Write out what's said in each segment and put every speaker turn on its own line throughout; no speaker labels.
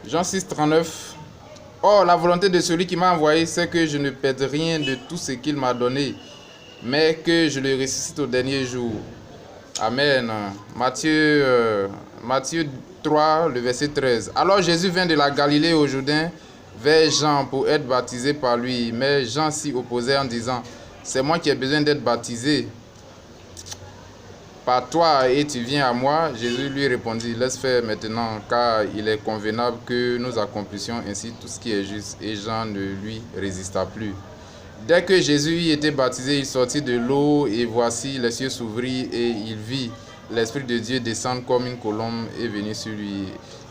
Jean 6, 39. Or, la volonté de celui qui m'a envoyé, c'est que je ne perde rien de tout ce qu'il m'a donné, mais que je le ressuscite au dernier jour. Amen. Matthieu 3, le verset 13. Alors Jésus vint de la Galilée au Jourdain vers Jean pour être baptisé par lui. Mais Jean s'y opposait en disant, c'est moi qui ai besoin d'être baptisé par toi et tu viens à moi. Jésus lui répondit, laisse faire maintenant, car il est convenable que nous accomplissions ainsi tout ce qui est juste. Et Jean ne lui résista plus. Dès que Jésus y était baptisé, il sortit de l'eau et voici les cieux s'ouvrirent et il vit l'Esprit de Dieu descendre comme une colombe et venir sur lui.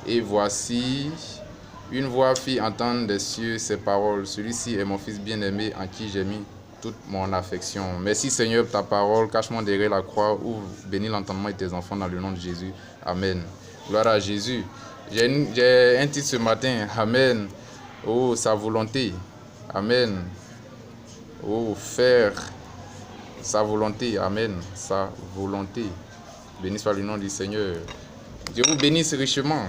Et voici, une voix fit entendre des cieux ces paroles. Celui-ci est mon Fils bien-aimé en qui j'ai mis toute mon affection. Merci Seigneur pour ta parole. Cache-moi derrière la croix. Ouvre, bénis l'entendement de tes enfants dans le nom de Jésus. Amen. Gloire à Jésus. J'ai un titre ce matin. Amen. Oh, sa volonté. Amen. Oh, faire sa volonté. Amen. Sa volonté. Béni soit le nom du Seigneur. Dieu vous bénisse richement.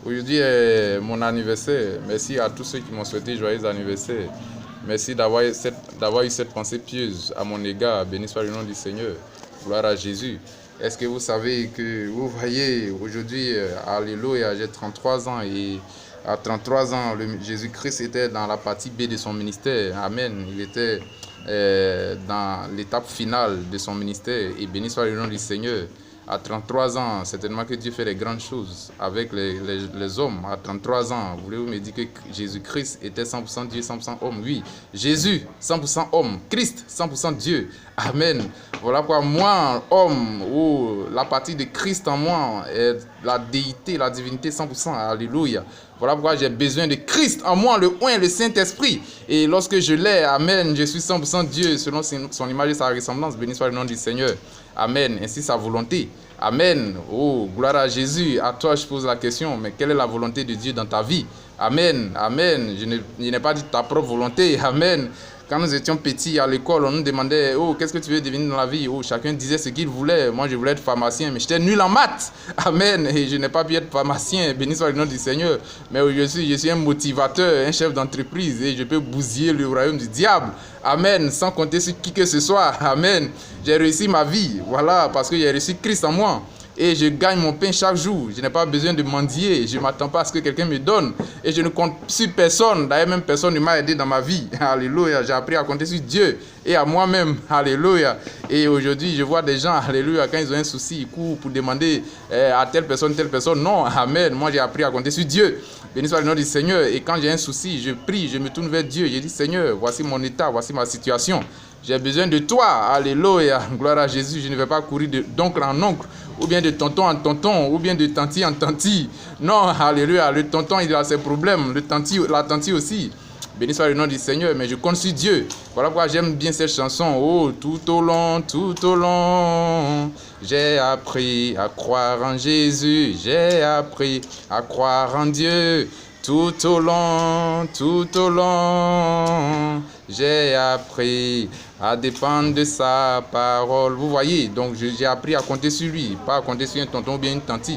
Aujourd'hui est mon anniversaire. Merci à tous ceux qui m'ont souhaité joyeux anniversaire. Merci d'avoir eu cette pensée pieuse à mon égard. Béni soit le nom du Seigneur. Gloire à Jésus. Est-ce que vous savez que vous voyez aujourd'hui, alléluia, j'ai 33 ans et à 33 ans, Jésus-Christ était dans la partie B de son ministère. Amen. Il était dans l'étape finale de son ministère. Et béni soit le nom du Seigneur. À 33 ans, certainement que Dieu fait des grandes choses avec les hommes. À 33 ans, voulez-vous me dire que Jésus-Christ était 100% Dieu, 100% homme? Oui. Jésus, 100% homme. Christ, 100% Dieu. Amen. Voilà pourquoi moi, homme, ou la partie de Christ en moi, est la déité, la divinité 100%. Alléluia. Voilà pourquoi j'ai besoin de Christ en moi, le oint, le Saint-Esprit. Et lorsque je l'ai, amen, je suis 100% Dieu, selon son image et sa ressemblance. Béni soit le nom du Seigneur. Amen. Ainsi sa volonté. Amen. Oh, gloire à Jésus. À toi, je pose la question, mais quelle est la volonté de Dieu dans ta vie? Amen. Amen. Je n'ai pas dit ta propre volonté. Amen. Quand nous étions petits à l'école, on nous demandait, oh, qu'est-ce que tu veux devenir dans la vie? Oh, chacun disait ce qu'il voulait. Moi, je voulais être pharmacien, mais j'étais nul en maths. Amen. Et je n'ai pas pu être pharmacien. Béni soit le nom du Seigneur. Mais je suis un motivateur, un chef d'entreprise et je peux bousiller le royaume du diable. Amen. Sans compter sur qui que ce soit. Amen. J'ai réussi ma vie. Voilà, parce que j'ai reçu Christ en moi. Et je gagne mon pain chaque jour. Je n'ai pas besoin de mendier. Je ne m'attends pas à ce que quelqu'un me donne. Et je ne compte sur personne. D'ailleurs, même personne ne m'a aidé dans ma vie. Alléluia. J'ai appris à compter sur Dieu et à moi-même. Alléluia. Et aujourd'hui, je vois des gens, alléluia, quand ils ont un souci, ils courent pour demander à telle personne, telle personne. Non, amen. Moi, j'ai appris à compter sur Dieu. Béni soit le nom du Seigneur. Et quand j'ai un souci, je prie, je me tourne vers Dieu. Je dis, Seigneur, voici mon état, voici ma situation. J'ai besoin de toi. Alléluia. Gloire à Jésus. Je ne vais pas courir d'oncle en oncle, ou bien de tonton en tonton, ou bien de tanti en tanti. Non, alléluia. Le tonton, il a ses problèmes. La tanti aussi. Béni soit le nom du Seigneur, mais je compte sur Dieu. Voilà pourquoi j'aime bien cette chanson. Oh, tout au long, j'ai appris à croire en Jésus. J'ai appris à croire en Dieu. Tout au long, j'ai appris à dépendre de sa parole. Vous voyez, donc j'ai appris à compter sur lui, pas à compter sur un tonton ou bien une tante.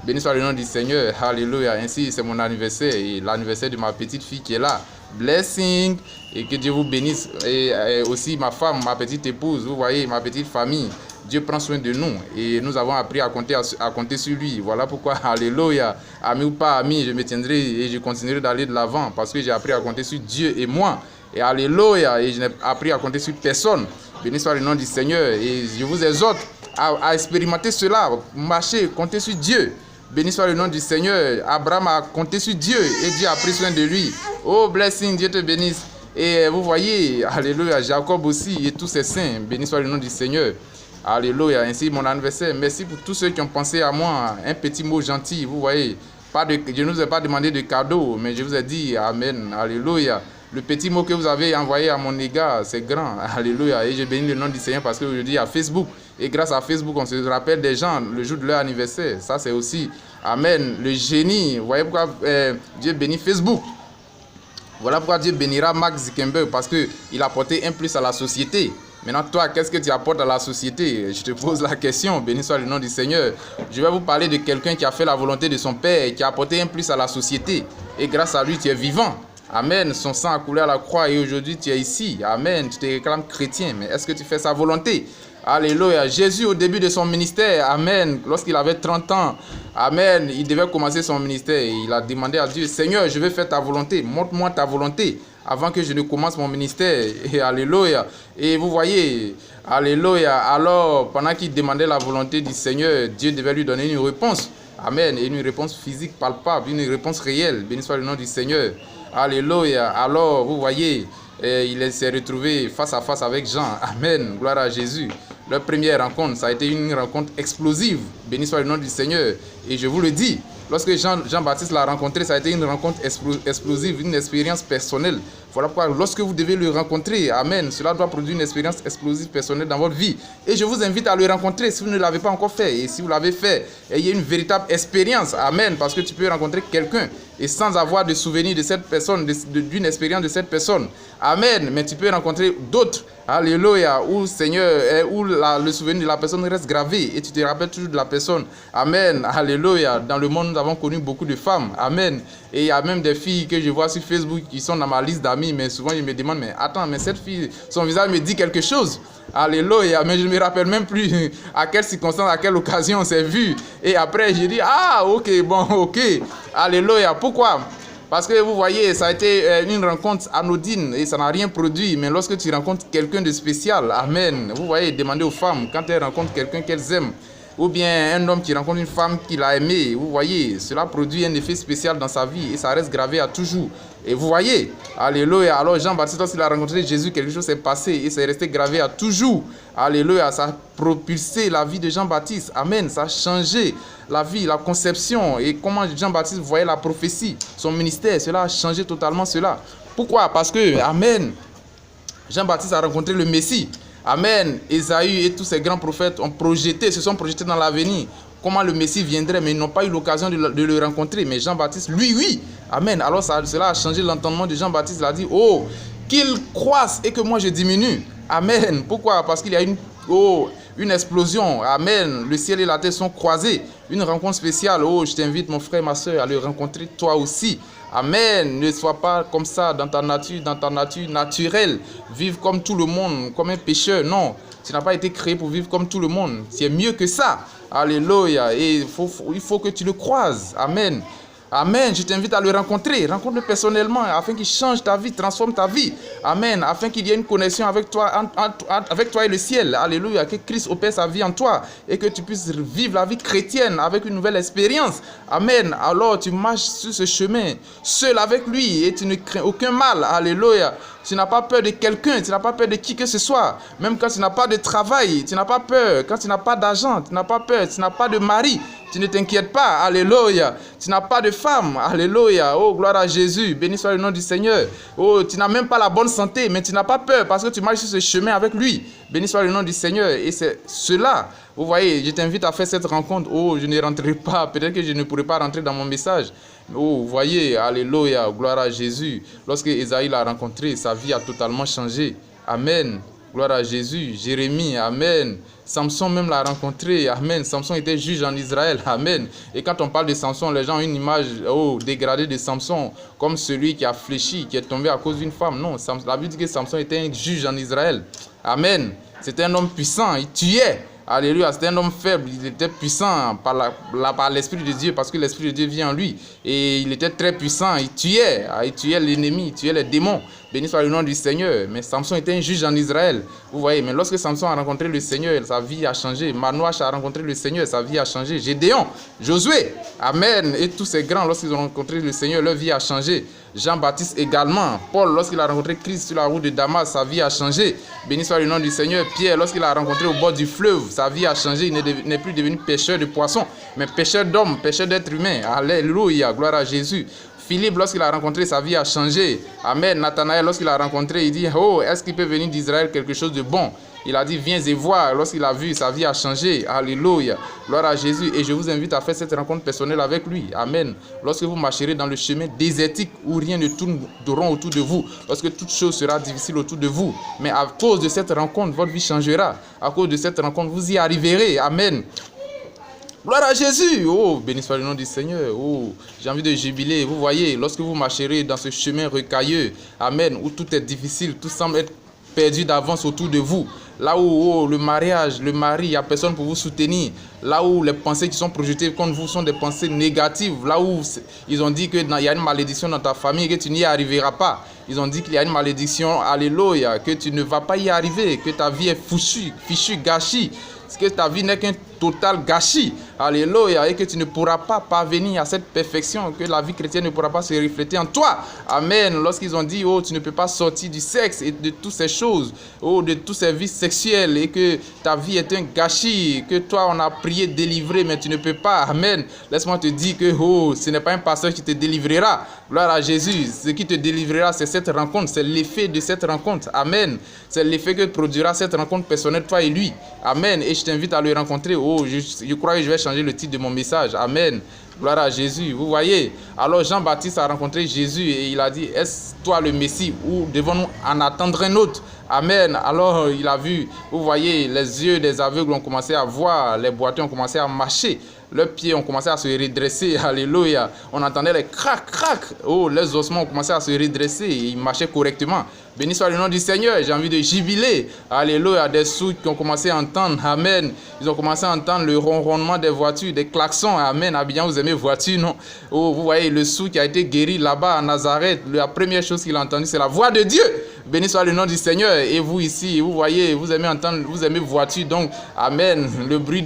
Béni soit le nom du Seigneur. Alléluia. Ainsi, c'est mon anniversaire et l'anniversaire de ma petite fille qui est là. Blessing. Et que Dieu vous bénisse. Et aussi ma femme, ma petite épouse, vous voyez, ma petite famille. Dieu prend soin de nous et nous avons appris à compter sur lui. Voilà pourquoi, alléluia, ami ou pas ami, je me tiendrai et je continuerai d'aller de l'avant parce que j'ai appris à compter sur Dieu et moi. Et alléluia, et je n'ai appris à compter sur personne. Béni soit le nom du Seigneur. Et je vous exhorte à expérimenter cela, marcher, compter sur Dieu. Béni soit le nom du Seigneur. Abraham a compté sur Dieu et Dieu a pris soin de lui. Oh, blessing, Dieu te bénisse. Et vous voyez, alléluia, Jacob aussi et tous ses saints. Béni soit le nom du Seigneur. Alléluia, ainsi mon anniversaire. Merci pour tous ceux qui ont pensé à moi. Un petit mot gentil, vous voyez. Je ne vous ai pas demandé de cadeau, mais je vous ai dit Amen. Alléluia. Le petit mot que vous avez envoyé à mon égard, c'est grand. Alléluia. Et je bénis le nom du Seigneur parce qu'aujourd'hui, à Facebook, et grâce à Facebook, on se rappelle des gens le jour de leur anniversaire. Ça, c'est aussi, Amen, le génie. Vous voyez pourquoi Dieu bénit Facebook. Voilà pourquoi Dieu bénira Mark Zuckerberg, parce qu'il a apporté un plus à la société. Maintenant, toi, qu'est-ce que tu apportes à la société? Je te pose la question. Béni soit le nom du Seigneur. Je vais vous parler de quelqu'un qui a fait la volonté de son Père et qui a apporté un plus à la société. et grâce à lui, tu es vivant. Amen. Son sang a coulé à la croix et aujourd'hui, tu es ici. Amen. Tu te réclames chrétien, mais est-ce que tu fais sa volonté? Alléluia. Jésus, au début de son ministère, amen, lorsqu'il avait 30 ans, amen, il devait commencer son ministère et il a demandé à Dieu, Seigneur, je veux faire ta volonté, montre-moi ta volonté avant que je ne commence mon ministère. Et alléluia. Et vous voyez, alléluia. Alors, pendant qu'il demandait la volonté du Seigneur, Dieu devait lui donner une réponse. Amen. Et une réponse physique, palpable, une réponse réelle. Béni soit le nom du Seigneur. Alléluia. Alors, vous voyez, il s'est retrouvé face à face avec Jean. Amen. Gloire à Jésus. Leur première rencontre, ça a été une rencontre explosive. Béni soit le nom du Seigneur. Et je vous le dis, lorsque Jean-Baptiste l'a rencontré, ça a été une rencontre explosive, une expérience personnelle. Voilà pourquoi lorsque vous devez le rencontrer, amen, cela doit produire une expérience explosive personnelle dans votre vie. Et je vous invite à le rencontrer si vous ne l'avez pas encore fait. Et si vous l'avez fait, ayez une véritable expérience, amen, parce que tu peux rencontrer quelqu'un et sans avoir de souvenir de cette personne, d'une expérience de cette personne. Amen, mais tu peux rencontrer d'autres, alléluia, où Seigneur, où le souvenir de la personne reste gravé et tu te rappelles toujours de la personne. Amen, alléluia. Dans le monde, nous avons connu beaucoup de femmes, amen. Et il y a même des filles que je vois sur Facebook qui sont dans ma liste d'amis, mais souvent ils me demandent, mais attends, mais cette fille, son visage me dit quelque chose. Alléluia, mais je ne me rappelle même plus à quelle circonstance, à quelle occasion on s'est vu. Et après, j'ai dit, ah, ok, bon, ok. Alléluia. Pourquoi? Parce que vous voyez, ça a été une rencontre anodine et ça n'a rien produit. Mais lorsque tu rencontres quelqu'un de spécial, amen. Vous voyez, demandez aux femmes, quand elles rencontrent quelqu'un qu'elles aiment, ou bien un homme qui rencontre une femme qu'il a aimée, vous voyez, cela produit un effet spécial dans sa vie et ça reste gravé à toujours. Et vous voyez, alléluia, alors Jean-Baptiste, lorsqu'il a rencontré Jésus, quelque chose s'est passé et c'est resté gravé à toujours. Alléluia, ça a propulsé la vie de Jean-Baptiste, amen, ça a changé la vie, la conception et comment Jean-Baptiste voyait la prophétie, son ministère, cela a changé totalement cela. Pourquoi? Parce que, amen, Jean-Baptiste a rencontré le Messie. Amen. Ésaü et tous ces grands prophètes se sont projetés dans l'avenir. Comment le Messie viendrait, mais ils n'ont pas eu l'occasion de le rencontrer. Mais Jean-Baptiste, lui, oui. Amen. Alors cela a changé l'entendement de Jean-Baptiste. Il a dit, oh, qu'il croisse et que moi je diminue. Amen. Pourquoi? Parce qu'il y a une explosion. Amen. Le ciel et la terre sont croisés. Une rencontre spéciale. Oh, je t'invite, mon frère, ma soeur, à le rencontrer toi aussi. Amen. Ne sois pas comme ça dans ta nature naturelle. Vive comme tout le monde, comme un pécheur. Non, tu n'as pas été créé pour vivre comme tout le monde. Tu es mieux que ça. Alléluia. Et il faut que tu le croises. Amen. Amen. Je t'invite à le rencontrer. Rencontre-le personnellement afin qu'il change ta vie, transforme ta vie. Amen. Afin qu'il y ait une connexion avec toi, avec toi et le ciel. Alléluia. Que Christ opère sa vie en toi et que tu puisses vivre la vie chrétienne avec une nouvelle expérience. Amen. Alors tu marches sur ce chemin seul avec lui et tu ne crains aucun mal. Alléluia. Tu n'as pas peur de quelqu'un, tu n'as pas peur de qui que ce soit. Même quand tu n'as pas de travail, tu n'as pas peur. Quand tu n'as pas d'argent, tu n'as pas peur. Tu n'as pas de mari, tu ne t'inquiètes pas. Alléluia. Tu n'as pas de femme. Alléluia. Oh, gloire à Jésus. Béni soit le nom du Seigneur. Oh, tu n'as même pas la bonne santé, mais tu n'as pas peur parce que tu marches sur ce chemin avec lui. Béni soit le nom du Seigneur. Et c'est cela. Vous voyez, je t'invite à faire cette rencontre. Oh, je ne rentrerai pas. Peut-être que je ne pourrai pas rentrer dans mon message. Oh, vous voyez, alléluia, gloire à Jésus. Lorsque Ésaïe l'a rencontré, sa vie a totalement changé. Amen. Gloire à Jésus. Jérémie, amen. Samson même l'a rencontré, amen. Samson était juge en Israël, amen. Et quand on parle de Samson, les gens ont une image dégradée de Samson, comme celui qui a fléchi, qui est tombé à cause d'une femme. Non, la Bible dit que Samson était un juge en Israël. Amen. C'était un homme puissant, il tuait. Alléluia, c'était un homme faible, il était puissant par l'Esprit de Dieu, parce que l'Esprit de Dieu vient en lui. Et il était très puissant, il tuait l'ennemi, il tuait les démons. Béni soit le nom du Seigneur. Mais Samson était un juge en Israël. Vous voyez, mais lorsque Samson a rencontré le Seigneur, sa vie a changé. Manoach a rencontré le Seigneur, sa vie a changé. Gédéon, Josué, amen. Et tous ces grands, lorsqu'ils ont rencontré le Seigneur, leur vie a changé. Jean-Baptiste également. Paul, lorsqu'il a rencontré Christ sur la route de Damas, sa vie a changé. Béni soit le nom du Seigneur. Pierre, lorsqu'il a rencontré au bord du fleuve, sa vie a changé. Il n'est plus devenu pêcheur de poissons, mais pêcheur d'hommes, pêcheur d'êtres humains. Alléluia, gloire à Jésus. Philippe, lorsqu'il a rencontré, sa vie a changé. Amen. Nathanaël, lorsqu'il a rencontré, il dit, oh, est-ce qu'il peut venir d'Israël quelque chose de bon? Il a dit, viens et vois. Lorsqu'il a vu, sa vie a changé. Alléluia. Gloire à Jésus. Et je vous invite à faire cette rencontre personnelle avec lui. Amen. Lorsque vous marcherez dans le chemin désertique où rien ne tourne rond autour de vous, lorsque toute chose sera difficile autour de vous, mais à cause de cette rencontre, votre vie changera. À cause de cette rencontre, vous y arriverez. Amen. Gloire à Jésus. Oh, béni soit le nom du Seigneur. Oh, j'ai envie de jubiler. Vous voyez, lorsque vous marcherez dans ce chemin rocailleux, amen, où tout est difficile, tout semble être perdu d'avance autour de vous. Là où le mariage, le mari, il n'y a personne pour vous soutenir. Là où les pensées qui sont projetées contre vous sont des pensées négatives. Là où ils ont dit qu'il y a une malédiction dans ta famille et que tu n'y arriveras pas. Ils ont dit qu'il y a une malédiction, alléluia, que tu ne vas pas y arriver, que ta vie est fichue, gâchée. Que ta vie n'est qu'un total gâchis, alléluia, et que tu ne pourras pas parvenir à cette perfection, que la vie chrétienne ne pourra pas se refléter en toi, amen. Lorsqu'ils ont dit, oh, tu ne peux pas sortir du sexe et de toutes ces choses, oh, de tous ces vies sexuelles, et que ta vie est un gâchis, que toi on a prié délivrer, mais tu ne peux pas, amen. Laisse-moi te dire que, oh, ce n'est pas un pasteur qui te délivrera, gloire à Jésus. Ce qui te délivrera, c'est cette rencontre, c'est l'effet de cette rencontre, amen. C'est l'effet que produira cette rencontre personnelle, toi et lui, amen. Et je t'invite à le rencontrer. Oh, je crois que je vais changer le titre de mon message. Amen. Gloire à Jésus. Vous voyez. Alors Jean-Baptiste a rencontré Jésus et il a dit, est-ce toi le Messie ou devons-nous en attendre un autre? Amen. Alors il a vu, vous voyez, les yeux des aveugles ont commencé à voir, les boiteux ont commencé à marcher. Leurs pieds ont commencé à se redresser, alléluia. On entendait les crac, crac. Oh, les ossements ont commencé à se redresser et ils marchaient correctement. Béni soit le nom du Seigneur, j'ai envie de jubiler. Alléluia, des sourds qui ont commencé à entendre, amen. Ils ont commencé à entendre le ronronnement des voitures, des klaxons, amen. Abidjan, vous aimez voiture, non? Oh, vous voyez, le sourd qui a été guéri là-bas à Nazareth, la première chose qu'il a entendue, c'est la voix de Dieu. Béni soit le nom du Seigneur. Et vous ici, vous voyez, vous aimez entendre, vous aimez voiture, donc, amen. Le bruit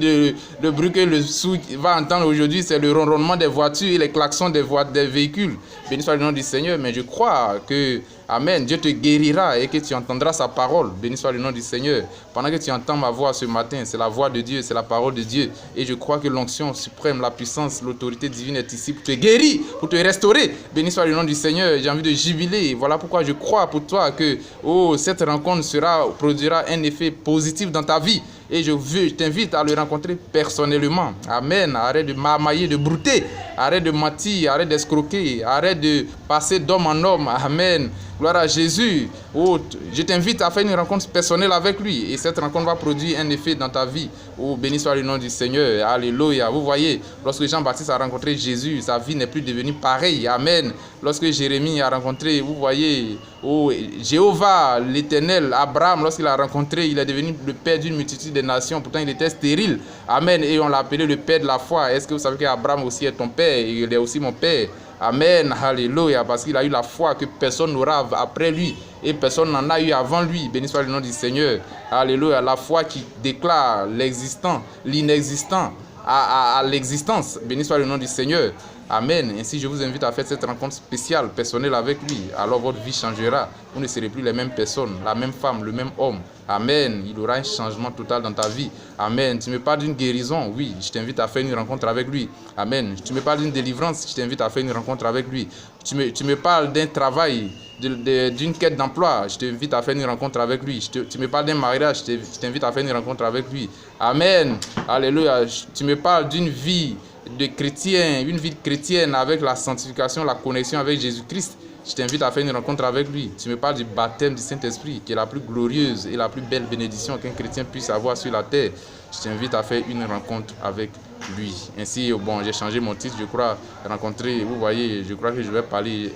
que le sourd va entendre aujourd'hui, c'est le ronronnement des voitures et les klaxons des véhicules. Béni soit le nom du Seigneur, mais je crois que, amen, Dieu te guérira et que tu entendras sa parole. Béni soit le nom du Seigneur. Pendant que tu entends ma voix ce matin, c'est la voix de Dieu, c'est la parole de Dieu. Et je crois que l'onction suprême, la puissance, l'autorité divine est ici pour te guérir, pour te restaurer. Béni soit le nom du Seigneur. J'ai envie de jubiler. Voilà pourquoi je crois pour toi que, oh, cette rencontre produira un effet positif dans ta vie. Et je t'invite à le rencontrer personnellement. Amen. Arrête de marmailler, de brouter. Arrête de mentir, arrête d'escroquer. Arrête de passer d'homme en homme. Amen. Gloire à Jésus. Oh, je t'invite à faire une rencontre personnelle avec lui. Et cette rencontre va produire un effet dans ta vie. Oh, béni soit le nom du Seigneur. Alléluia. Vous voyez, lorsque Jean-Baptiste a rencontré Jésus, sa vie n'est plus devenue pareille. Amen. Lorsque Jérémie a rencontré, vous voyez, oh, Jéhovah, l'Éternel, Abraham, lorsqu'il a rencontré, il est devenu le père d'une multitude de nations. Pourtant, il était stérile. Amen. Et on l'a appelé le père de la foi. Est-ce que vous savez qu'Abraham aussi est ton père? Et il est aussi mon père. Amen, alléluia, parce qu'il a eu la foi que personne n'aura après lui et personne n'en a eu avant lui. Béni soit le nom du Seigneur. Alléluia, la foi qui déclare l'existant, l'inexistant à l'existence. Béni soit le nom du Seigneur. Amen. Ainsi, je vous invite à faire cette rencontre spéciale, personnelle avec lui. Alors votre vie changera. Vous ne serez plus les mêmes personnes, la même femme, le même homme. Amen. Il y aura un changement total dans ta vie. Amen. Tu me parles d'une guérison, oui, je t'invite à faire une rencontre avec lui. Amen. Tu me parles d'une délivrance, je t'invite à faire une rencontre avec lui. Tu me parles d'un travail, d'une quête d'emploi, je t'invite à faire une rencontre avec lui. Tu me parles d'un mariage, je t'invite à faire une rencontre avec lui. Amen. Alléluia. Tu me parles d'une vie de chrétien, une vie chrétienne avec la sanctification, la connexion avec Jésus-Christ. Je t'invite à faire une rencontre avec lui. Tu me parles du baptême du Saint-Esprit, qui est la plus glorieuse et la plus belle bénédiction qu'un chrétien puisse avoir sur la terre. Je t'invite à faire une rencontre avec lui. Ainsi, bon, j'ai changé mon titre, je crois, rencontrer, vous voyez, je crois que je vais parler,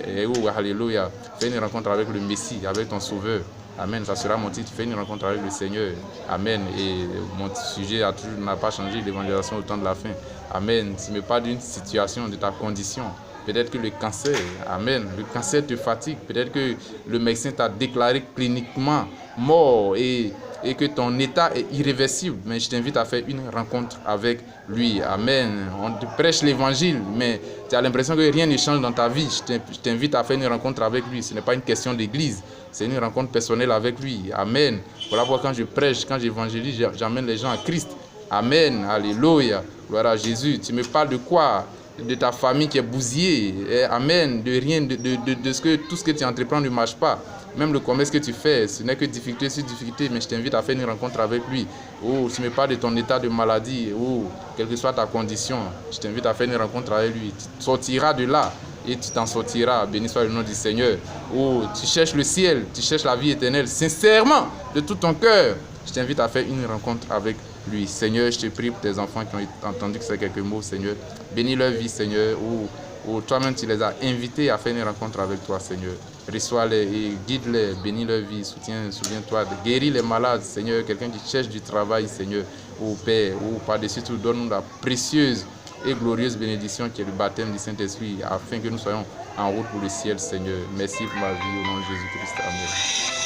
alléluia, faire une rencontre avec le Messie, avec ton Sauveur. Amen, ça sera mon titre, faire une rencontre avec le Seigneur. Amen, et mon sujet n'a pas changé, l'évangélisation au temps de la fin. Amen, tu me parles d'une situation, de ta condition. Peut-être que le cancer, amen, le cancer te fatigue. Peut-être que le médecin t'a déclaré cliniquement mort et que ton état est irréversible. Mais je t'invite à faire une rencontre avec lui. Amen. On te prêche l'évangile, mais tu as l'impression que rien ne change dans ta vie. Je t'invite à faire une rencontre avec lui. Ce n'est pas une question d'église, c'est une rencontre personnelle avec lui. Amen. Voilà pourquoi quand je prêche, quand j'évangélise, j'amène les gens à Christ. Amen. Alléluia. Gloire à Jésus. Tu me parles de quoi? De ta famille qui est bousillée. Amen. De rien, tout ce que tu entreprends ne marche pas. Même le commerce que tu fais, ce n'est que difficulté sur difficulté, mais je t'invite à faire une rencontre avec lui. Oh, tu me parles de ton état de maladie, oh, quelle que soit ta condition, je t'invite à faire une rencontre avec lui. Tu sortiras de là et tu t'en sortiras. Béni soit le nom du Seigneur. Oh, tu cherches le ciel, tu cherches la vie éternelle, sincèrement, de tout ton cœur. Je t'invite à faire une rencontre avec lui. Seigneur, je te prie pour tes enfants qui ont entendu ces quelques mots, Seigneur. Bénis leur vie, Seigneur, où toi-même tu les as invités à faire une rencontre avec toi, Seigneur. Reçois-les et guide-les, bénis leur vie, souviens-toi de guérir les malades, Seigneur, quelqu'un qui cherche du travail, Seigneur, ou Père, ou par-dessus tout, donne-nous la précieuse et glorieuse bénédiction qui est le baptême du Saint-Esprit, afin que nous soyons en route pour le ciel, Seigneur. Merci pour ma vie, au nom de Jésus-Christ. Amen.